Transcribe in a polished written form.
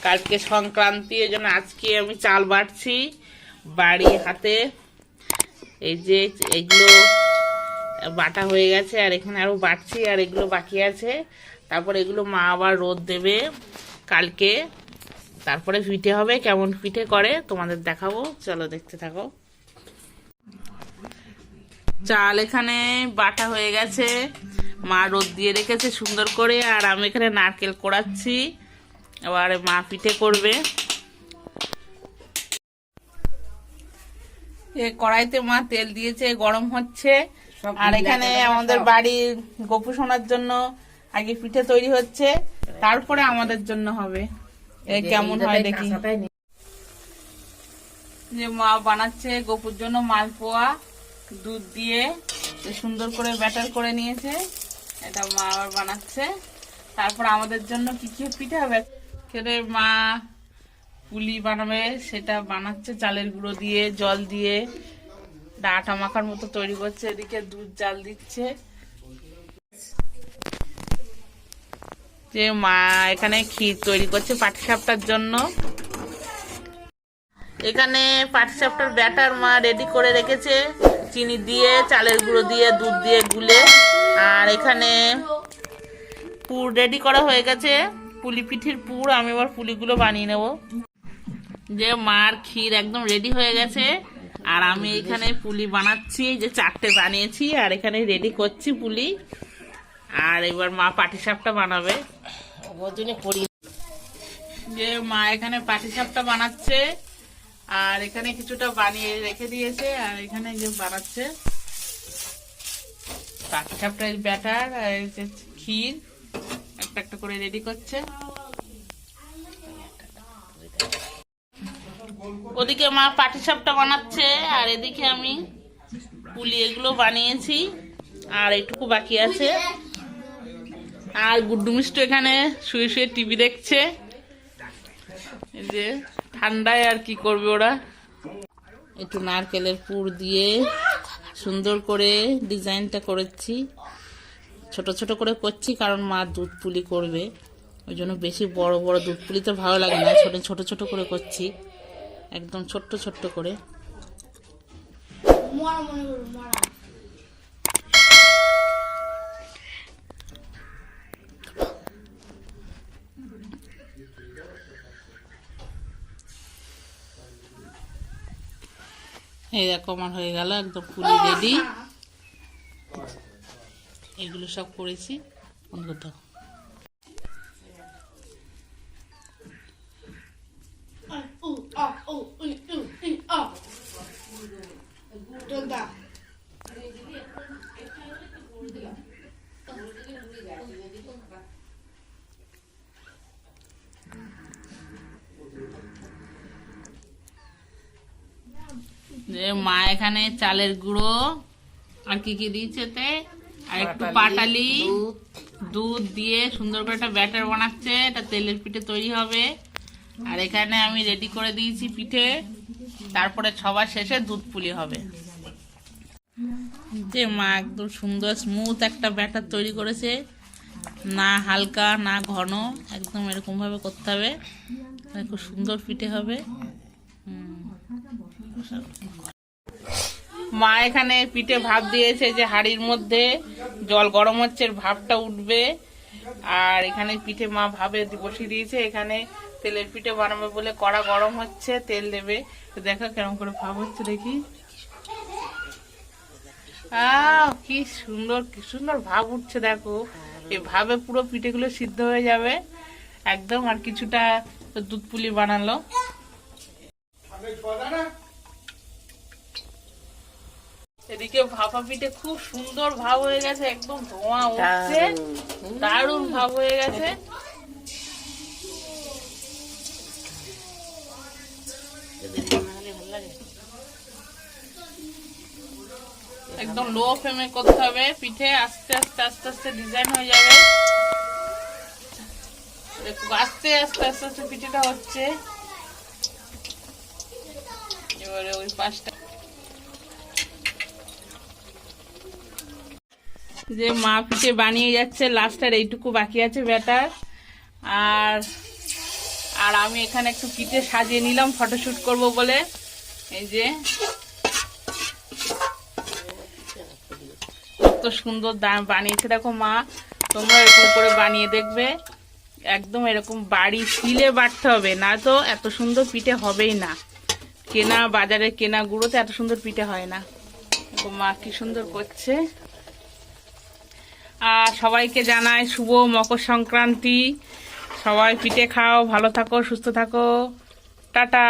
কালকে সংক্রান্তি, এই জন্য আজকে আমি চাল বাটছি বাড়ি হাতে। এই যে এগুলো বাটা হয়ে গেছে, আর এখানে আরো বাটছি, আর এগুলো বাকি আছে। তারপর এগুলো মা আবার রোদ দেবে কালকে, তারপরে পিঠে হবে। কেমন পিঠে করে তোমাদের দেখাবো, চলো দেখতে থাকো। চাল এখানে বাটা হয়ে গেছে, মা রোদ দিয়ে রেখেছে সুন্দর করে, আর আমি এখানে নারকেল কোড়াচ্ছি। এবার মা পিঠে করবে। কড়াইতে মা তেল দিয়েছে, গরম হচ্ছে। আর এখানে আমাদের বাড়ির গোপু সোনার জন্য আগে পিঠে তৈরি হচ্ছে, তারপরে আমাদের জন্য হবে। কেমন হয় দেখি। যে মা বানাচ্ছে গোপুর জন্য মালপোয়া, দুধ দিয়ে সুন্দর করে ব্যাটার করে নিয়েছে, এটা মা আবার বানাচ্ছে। তারপর আমাদের জন্য কি কি পিঠে হবে, সেটা মা পুলি বানাবে, সেটা বানাচ্ছে চালের গুঁড়ো দিয়ে, জল দিয়ে আটা মাখার মতো তৈরি করছে। এদিকে দুধ জাল দিচ্ছে। যে মা এখানে ক্ষীর তৈরি করছে পাটিসাপটার জন্য। এখানে পাটিসাপটার ব্যাটার মা রেডি করে রেখেছে, চিনি দিয়ে, চালের গুঁড়ো দিয়ে, দুধ দিয়ে গুলে। আর এখানে পুর রেডি করা হয়ে গেছে, পুলি পিঠির পুর। আমি এবার পুলিগুলো বানিয়ে নেব। যে মার ক্ষীর একদম রেডি হয়ে গেছে, আর আমি এখানে পুলি বানাচ্ছি। যে 4টে বানিয়েছি, আর এখানে রেডি করছি পুলি। আর এবার মা পাটিসাপটা বানাবে। যে মা এখানে পাটিসাপটা বানাচ্ছে, আর এখানে কিছুটা বানিয়ে রেখে দিয়েছে, আর এখানে যে বানাচ্ছে পাটিসাপটার ব্যাটার, আর এই যে ক্ষীর একটা একটা করে রেডি করছে। ওদিকে মা পাটিসাপটা বানাচ্ছে, আর এদিকে আমি পুলি এগুলো বানিয়েছি, আর এইটুকু বাকি আছে। আর গুড্ডু মিষ্টি এখানে শুয়ে শুয়ে টিভি দেখছে। এই যে ঠান্ডায় আর কি করবে ওরা। একটু নারকেলের পুর দিয়ে সুন্দর করে ডিজাইনটা করেছি, ছোট ছোট করে করছি, কারণ মা দুধ পুলি করবে, ওই জন্য বেশি বড় বড় দুধ পুলি তো ভালো লাগে না, ছোট ছোট ছোট করে করছি, একদম ছোট্ট ছোট্ট করে। এই দেখো আমার হয়ে গেল একদম পুলি রেডি। এগুলো সব করেছি। যে মা এখানে চালের গুঁড়ো আর কি কি দিয়েছে, আর একটু পাটালি দুধ দিয়ে সুন্দর করে একটা ব্যাটার বানাচ্ছে, এটা তেলের পিঠে তৈরি হবে। আর এখানে আমি রেডি করে দিয়েছি পিঠে, তারপরে সবার শেষে দুধ পুলি হবে। যে মা একদম সুন্দর স্মুথ একটা ব্যাটার তৈরি করেছে, না হালকা না ঘন, একদম এরকম ভাবে করতে হবে, খুব সুন্দর পিঠে হবে। মা এখানে পিঠে ভাপ দিয়েছে, যে হাঁড়ির মধ্যে জল গরম হচ্ছে, ভাপটা উঠবে। আর এখানে পিঠে মা ভাবে বসিয়ে দিয়েছে, এখানে তেলের পিঠে বানাবে বলে কড়া গরম হচ্ছে, তেল দেবে। দেখো কেমন করে ভাব হচ্ছে, দেখি। কি সুন্দর কি সুন্দর ভাব উঠছে, দেখো। এই ভাবে পুরো পিঠেগুলো সিদ্ধ হয়ে যাবে একদম। আর কিছুটা দুধ পুলি বানালো। এদিকে ভাপা পিঠে খুব সুন্দর ভাব হয়ে গেছে, একদম ধোঁয়া উঠছে, দারুণ ভাব হয়ে গেছে। একদম লো ফ্লেমে করতে হবে পিঠে, আস্তে আস্তে আস্তে আস্তে ডিজাইন হয়ে যাবে। আস্তে আস্তে আস্তে আস্তে পিঠেটা হচ্ছে। এবারে ওই পাশটা যে মা পিঠে বানিয়ে যাচ্ছে, লাস্টের এইটুকু বাকি আছে ব্যাটার। আর আর আমি এখানে একটু পিঠে সাজিয়ে নিলাম ফটোশুট করব বলে। এই যে কত সুন্দর বানিয়েছে দেখো মা, তোমরা এরকম করে বানিয়ে দেখবে। একদম এরকম বাড়ি শিলে বাটতে হবে, না তো এত সুন্দর পিঠে হবেই না। কেনা বাজারে কেনা গুঁড়োতে এত সুন্দর পিঠে হয় না। মা কি সুন্দর করছে। আর সবাইকে জানাই শুভ মকর সংক্রান্তি। সবাই পিঠে খাও, ভালো থাকো, সুস্থ থাকো, টাটা।